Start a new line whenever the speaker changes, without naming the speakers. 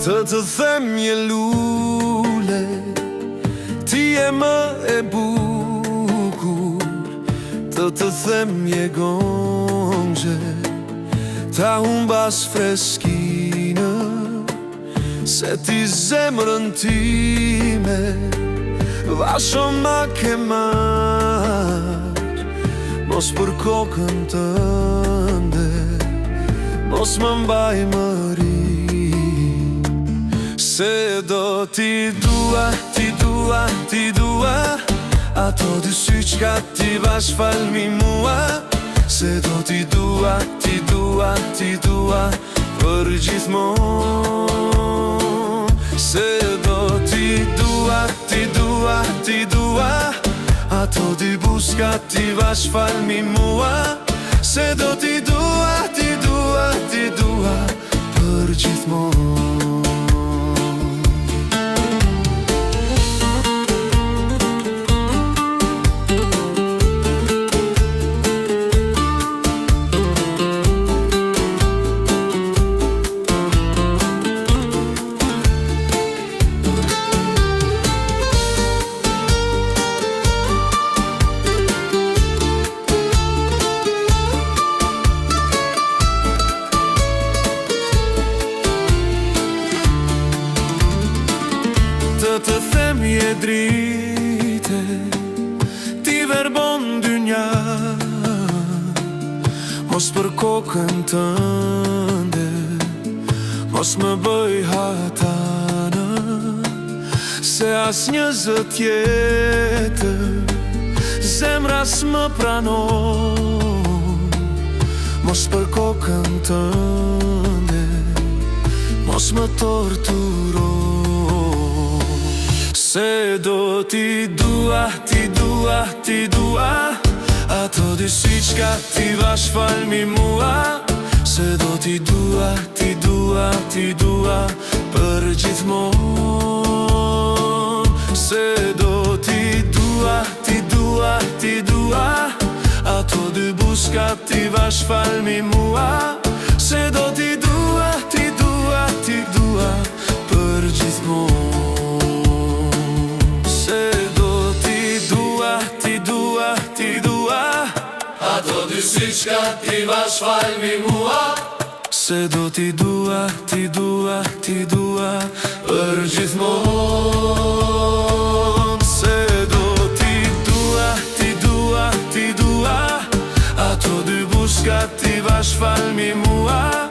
Të them një lule, ti e më e bukur. Të them një gongje, ta humbas freskinë. Se ti zemrën time vasho ma ke marr. Mos për kokën tënde, mos më mbaj më ri. Se do ti dua, ti dua, ti dua. Ato dy sy qka ti vash falmi mua. Se do ti dua, ti dua, ti dua, për gjithmonë. Se do ti dua, ti dua, ti dua. Ato dy buska ti vash falmi mua. Se do ti dua, ti dua, ti dua, për gjithmonë. Të them je drite, ti verbon dynja. Mos për kokën tënde, mos më bëj hatana. Se as një zë tjetër zemra s'më pranon. Mos për kokën tënde, mos më torturon. Se do ti dua, ti dua, ti dua. Ato dy sy qka ti vash falmi mua. Se do ti dua, ti dua, ti dua, për gjithmonë. Se do ti dua, ti dua, ti dua. Ato dy buska ti vash falmi mua. Se do ti dua, ti dua, ti dua, për gjithmonë. Ato dy sy qka ti vash falmi mua. Se do ti dua, ti dua, ti dua, për gjithmonë. Se do ti dua, ti dua, ti dua. Ato dy buska ti vash falmi mua.